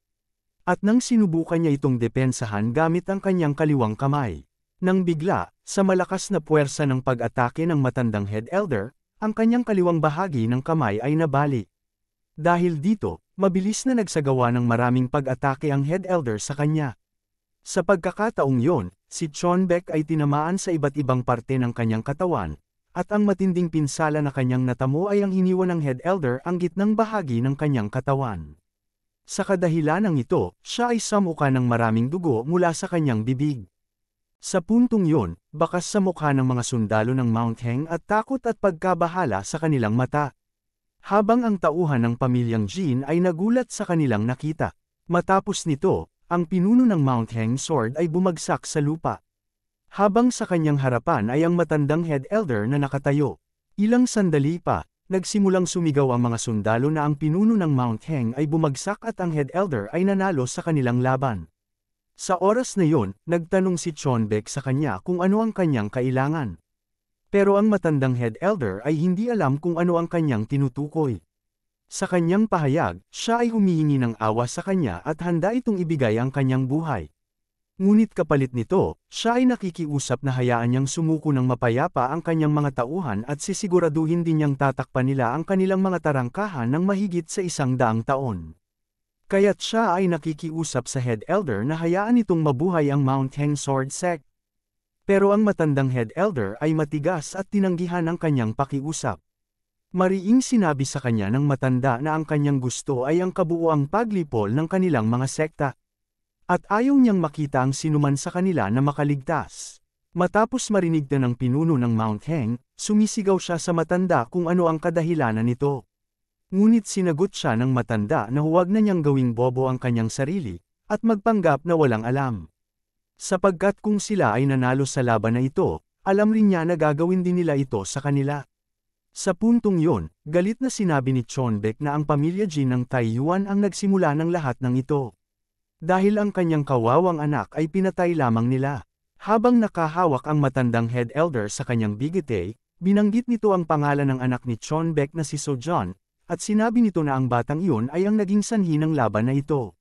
S1: At nang sinubukan niya itong depensahan gamit ang kanyang kaliwang kamay. Nang bigla, sa malakas na puwersa ng pag-atake ng matandang head elder, ang kanyang kaliwang bahagi ng kamay ay nabali. Dahil dito, mabilis na nagsagawa ng maraming pag-atake ang head elder sa kanya. Sa pagkakataong yon, si Chonbek ay tinamaan sa iba't ibang parte ng kanyang katawan, at ang matinding pinsala na kanyang natamo ay ang hiniwan ng head elder ang gitnang bahagi ng kanyang katawan. Sa kadahilanang ito, siya ay samuka ng maraming dugo mula sa kanyang bibig. Sa puntong yun, bakas sa mukha ng mga sundalo ng Mount Heng at takot at pagkabahala sa kanilang mata. Habang ang tauhan ng pamilyang Jin ay nagulat sa kanilang nakita. Matapos nito, ang pinuno ng Mount Heng sword ay bumagsak sa lupa. Habang sa kanyang harapan ay ang matandang head elder na nakatayo. Ilang sandali pa, nagsimulang sumigaw ang mga sundalo na ang pinuno ng Mount Heng ay bumagsak at ang head elder ay nanalo sa kanilang laban. Sa oras na yon, nagtanong si Chonbek sa kanya kung ano ang kanyang kailangan. Pero ang matandang head elder ay hindi alam kung ano ang kanyang tinutukoy. Sa kanyang pahayag, siya ay humihingi ng awa sa kanya at handa itong ibigay ang kanyang buhay. Ngunit kapalit nito, siya ay nakikiusap na hayaan niyang sumuko ng mapayapa ang kanyang mga tauhan at sisiguraduhin din niyang tatakpan nila ang kanilang mga tarangkahan ng mahigit sa 100 taon. Kaya't siya ay nakikiusap sa head elder na hayaan itong mabuhay ang Mount Heng Sword Sect. Pero ang matandang head elder ay matigas at tinanggihan ang kanyang pakiusap. Mariing sinabi sa kanya ng matanda na ang kanyang gusto ay ang kabuuang paglipol ng kanilang mga sekta. At ayaw niyang makita ang sinuman sa kanila na makaligtas. Matapos marinig na ng pinuno ng Mount Heng, sumisigaw siya sa matanda kung ano ang kadahilanan nito. Ngunit sinagot siya ng matanda na huwag na niyang gawing bobo ang kanyang sarili, at magpanggap na walang alam. Sapagkat kung sila ay nanalo sa laban na ito, alam rin niya na gagawin din nila ito sa kanila. Sa puntong yon, galit na sinabi ni Chonbek na ang pamilya Jin ng Taiyuan ang nagsimula ng lahat ng ito. Dahil ang kanyang kawawang anak ay pinatay lamang nila. Habang nakahawak ang matandang head elder sa kanyang bigete, binanggit nito ang pangalan ng anak ni Chonbek na si Sojon, at sinabi nito na ang batang iyon ay ang naging sanhi ng laban na ito.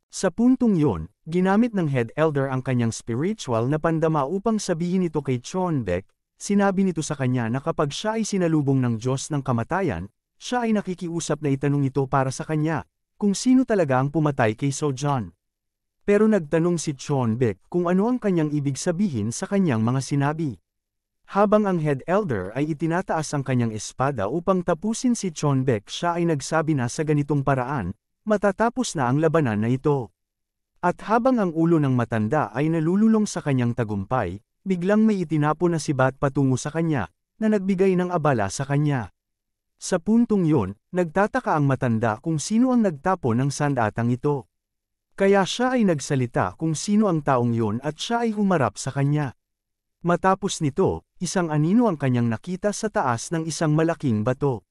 S1: Sa puntong yon, ginamit ng head elder ang kanyang spiritual na pandama upang sabihin ito kay Chonbek. Sinabi nito sa kanya na kapag siya ay sinalubong ng Diyos ng kamatayan, siya ay nakikiusap na itanong ito para sa kanya, kung sino talaga ang pumatay kay Sojon. Pero nagtanong si Chonbek kung ano ang kanyang ibig sabihin sa kanyang mga sinabi. Habang ang head elder ay itinataas ang kanyang espada upang tapusin si Chonbek, siya ay nagsabi na sa ganitong paraan, matatapos na ang labanan na ito. At habang ang ulo ng matanda ay nalululong sa kanyang tagumpay, biglang may itinapon na si Bat patungo sa kanya, na nagbigay ng abala sa kanya. Sa puntong yon, nagtataka ang matanda kung sino ang nagtapon ng sandatang ito. Kaya siya ay nagsalita kung sino ang taong yon at siya ay humarap sa kanya. Matapos nito, isang anino ang kanyang nakita sa taas ng isang malaking bato.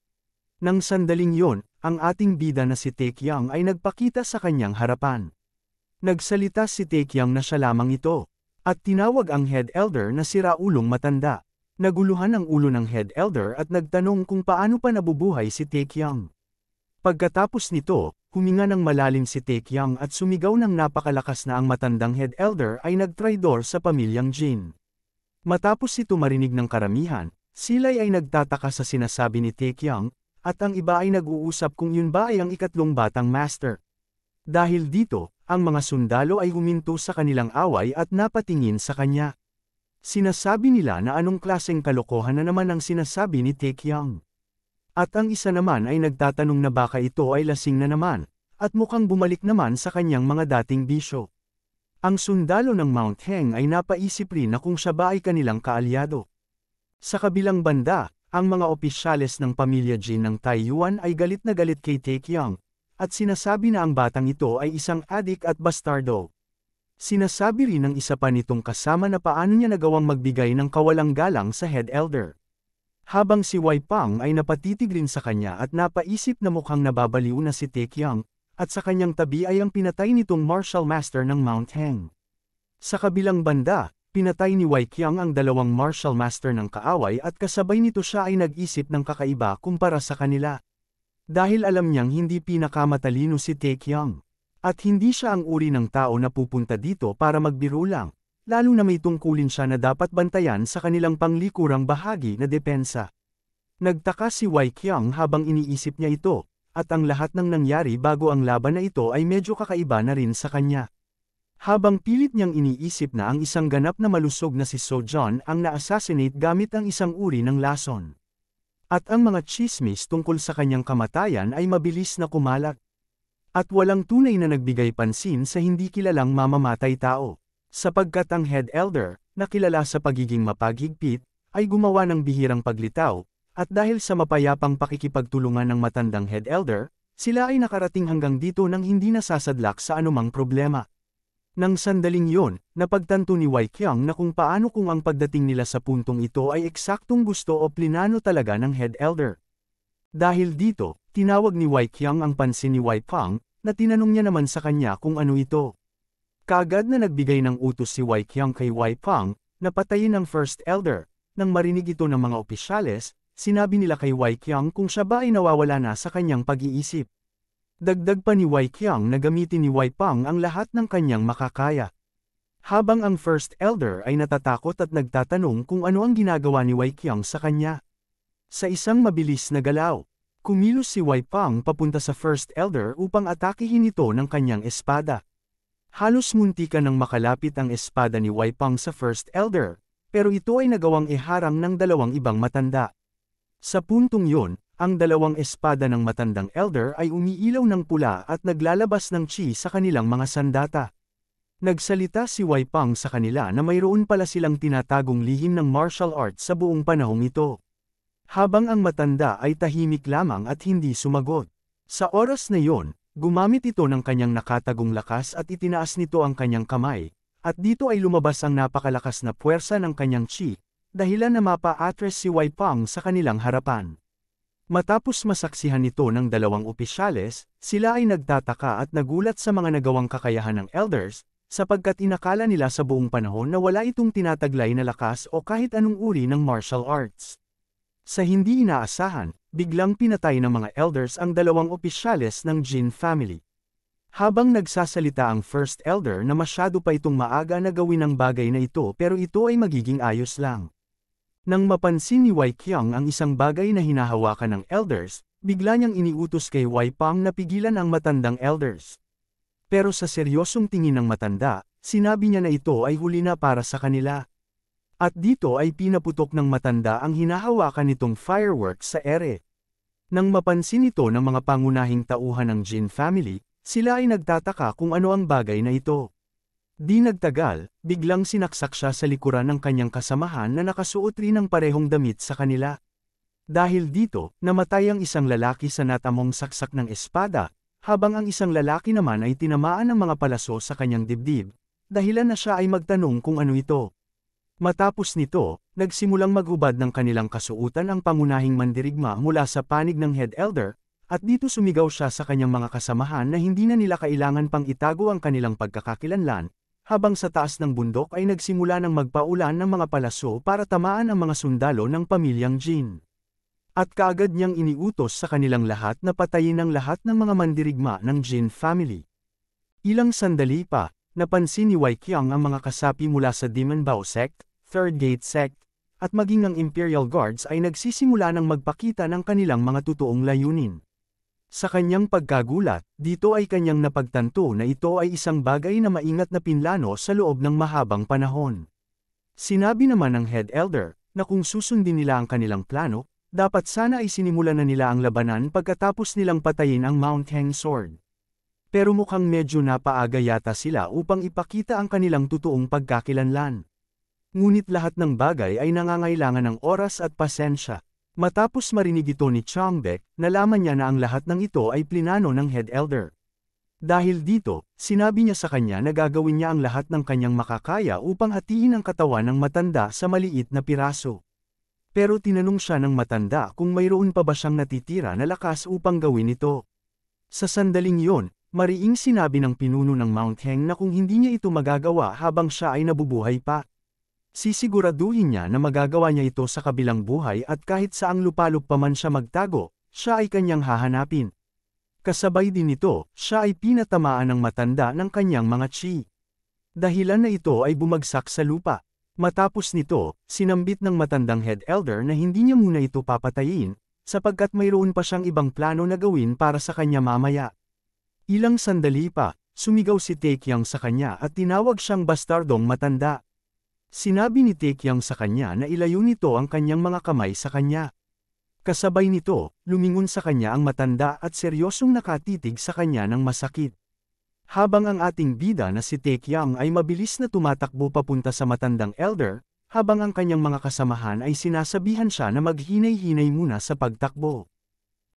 S1: Nang sandaling yon, ang ating bida na si Taekyang ay nagpakita sa kanyang harapan. Nagsalita si Taekyang na siya lamang ito, at tinawag ang head elder na si Raulong matanda. Naguluhan ang ulo ng head elder at nagtanong kung paano pa nabubuhay si Taekyang. Pagkatapos nito, huminga ng malalim si Taekyang at sumigaw ng napakalakas na ang matandang head elder ay nagtraidor sa pamilyang Jin. Matapos ito marinig ng karamihan, sila ay nagtataka sa sinasabi ni Taekyang, at ang iba ay nag-uusap kung yun ba ay ang ikatlong batang master. Dahil dito, ang mga sundalo ay huminto sa kanilang away at napatingin sa kanya. Sinasabi nila na anong klaseng kalokohan na naman ang sinasabi ni Taekyang. At ang isa naman ay nagtatanong na baka ito ay lasing na naman, at mukhang bumalik naman sa kanyang mga dating bisyo. Ang sundalo ng Mount Heng ay napaisip rin na kung siya ba ay kanilang kaalyado. Sa kabilang banda, ang mga opisyales ng pamilya Jin ng Taiyuan ay galit na galit kay Taekyang, at sinasabi na ang batang ito ay isang adik at bastardo. Sinasabi rin ng isa pa nitong kasama na paano niya nagawang magbigay ng kawalang galang sa head elder. Habang si Wei Pang ay napatitig rin sa kanya at napaisip na mukhang nababaliw na si Taekyang, at sa kanyang tabi ay ang pinatay nitong martial master ng Mount Heng. Sa kabilang banda, pinatay ni Wei Qiang ang dalawang martial master ng kaaway at kasabay nito siya ay nag-isip ng kakaiba kumpara sa kanila. Dahil alam niyang hindi pinakamatalino si Taekyang. At hindi siya ang uri ng tao na pupunta dito para magbiro lang. Lalo na may tungkulin siya na dapat bantayan sa kanilang panglikurang bahagi na depensa. Nagtaka si Wei Qiang habang iniisip niya ito, at ang lahat ng nangyari bago ang laban na ito ay medyo kakaiba na rin sa kanya. Habang pilit niyang iniisip na ang isang ganap na malusog na si Sojon ang na-assassinate gamit ang isang uri ng lason. At ang mga chismis tungkol sa kanyang kamatayan ay mabilis na kumalat. At walang tunay na nagbigay pansin sa hindi kilalang mamamatay tao. Sapagkat ang head elder, na kilala sa pagiging mapaghigpit, ay gumawa ng bihirang paglitaw, at dahil sa mapayapang pakikipagtulungan ng matandang head elder, sila ay nakarating hanggang dito nang hindi nasasadlak sa anumang problema. Nang sandaling yon, napagtanto ni Wei Qiang na kung paano kung ang pagdating nila sa puntong ito ay eksaktong gusto o plinano talaga ng head elder. Dahil dito, tinawag ni Wei Qiang ang pansin ni Wei Pang, na tinanong niya naman sa kanya kung ano ito. Kaagad na nagbigay ng utos si Wei Qiang kay Wei Pang, na patayin ang first elder. Nang marinig ito ng mga opisyales, sinabi nila kay Wei Qiang kung siya ba ay nawawala na sa kanyang pag-iisip. Dagdag pa ni Wei Qiang na gamitin ni Wei Pang ang lahat ng kanyang makakaya. Habang ang first elder ay natatakot at nagtatanong kung ano ang ginagawa ni Wei Qiang sa kanya. Sa isang mabilis na galaw, kumilos si Wei Pang papunta sa first elder upang atakihin ito ng kanyang espada. Halos muntikan nang makalapit ang espada ni Wei Pang sa first elder, pero ito ay nagawang iharang ng dalawang ibang matanda. Sa puntong yon, ang dalawang espada ng matandang elder ay umiilaw ng pula at naglalabas ng chi sa kanilang mga sandata. Nagsalita si Wei Pang sa kanila na mayroon pala silang tinatagong lihim ng martial arts sa buong panahong ito. Habang ang matanda ay tahimik lamang at hindi sumagot. Sa oras na yon, gumamit ito ng kanyang nakatagong lakas at itinaas nito ang kanyang kamay, at dito ay lumabas ang napakalakas na puwersa ng kanyang chi, dahilan na mapa-atres si Wai Pang sa kanilang harapan. Matapos masaksihan nito ng dalawang opisyales, sila ay nagtataka at nagulat sa mga nagawang kakayahan ng elders, sapagkat inakala nila sa buong panahon na wala itong tinataglay na lakas o kahit anong uri ng martial arts. Sa hindi inaasahan, biglang pinatay ng mga elders ang dalawang opisyales ng Jin family. Habang nagsasalita ang first elder na masyado pa itong maaga na gawin ang bagay na ito pero ito ay magiging ayos lang. Nang mapansin ni Wai Qiang ang isang bagay na hinahawakan ng elders, bigla niyang iniutos kay Wai Pang na pigilan ang matandang elders. Pero sa seryosong tingin ng matanda, sinabi niya na ito ay huli na para sa kanila. At dito ay pinaputok ng matanda ang hinahawakan nitong fireworks sa ere. Nang mapansin ito ng mga pangunahing tauhan ng Jin family, sila ay nagtataka kung ano ang bagay na ito. Di nagtagal, biglang sinaksak siya sa likuran ng kanyang kasamahan na nakasuot rin ng parehong damit sa kanila. Dahil dito, namatay ang isang lalaki sa natamong saksak ng espada, habang ang isang lalaki naman ay tinamaan ng mga palaso sa kanyang dibdib, dahilan na siya ay magtanong kung ano ito. Matapos nito, nagsimulang maghubad ng kanilang kasuutan ang pangunahing mandirigma mula sa panig ng head elder, at dito sumigaw siya sa kanyang mga kasamahan na hindi na nila kailangan pang itago ang kanilang pagkakakilanlan, habang sa taas ng bundok ay nagsimula ng magpaulan ng mga palaso para tamaan ang mga sundalo ng pamilyang Jin. At kaagad niyang iniutos sa kanilang lahat na patayin ang lahat ng mga mandirigma ng Jin family. Ilang sandali pa, napansin ni Wai Qiang ang mga kasapi mula sa Demon Bao Sect, Third Gate Sect, at maging ang Imperial Guards ay nagsisimula ng magpakita ng kanilang mga totoong layunin. Sa kanyang pagkagulat, dito ay kanyang napagtanto na ito ay isang bagay na maingat na pinlano sa loob ng mahabang panahon. Sinabi naman ng head elder, na kung susundin nila ang kanilang plano, dapat sana ay sinimulan na nila ang labanan pagkatapos nilang patayin ang Mount Heng Sword. Pero mukhang medyo napaaga yata sila upang ipakita ang kanilang totoong pagkakilanlan. Ngunit lahat ng bagay ay nangangailangan ng oras at pasensya. Matapos marinig ito ni Changbek, nalaman niya na ang lahat ng ito ay plinano ng head elder. Dahil dito, sinabi niya sa kanya na gagawin niya ang lahat ng kanyang makakaya upang hatiin ang katawan ng matanda sa maliit na piraso. Pero tinanong siya ng matanda kung mayroon pa ba siyang natitira na lakas upang gawin ito. Sa sandaling yon, mariing sinabi ng pinuno ng Mount Heng na kung hindi niya ito magagawa habang siya ay nabubuhay pa, sisiguraduhin niya na magagawa niya ito sa kabilang buhay at kahit saang lupalop pa man siya magtago, siya ay kanyang hahanapin. Kasabay din ito, siya ay pinatamaan ng matanda ng kanyang mga chi. Dahilan na ito ay bumagsak sa lupa. Matapos nito, sinambit ng matandang head elder na hindi niya muna ito papatayin, sapagkat mayroon pa siyang ibang plano na gawin para sa kanya mamaya. Ilang sandali pa, sumigaw si Taekyang sa kanya at tinawag siyang bastardong matanda. Sinabi ni Taekyang sa kanya na ilayo nito ang kanyang mga kamay sa kanya. Kasabay nito, lumingon sa kanya ang matanda at seryosong nakatitig sa kanya ng masakit. Habang ang ating bida na si Taekyang ay mabilis na tumatakbo papunta sa matandang elder, habang ang kanyang mga kasamahan ay sinasabihan siya na maghinay-hinay muna sa pagtakbo.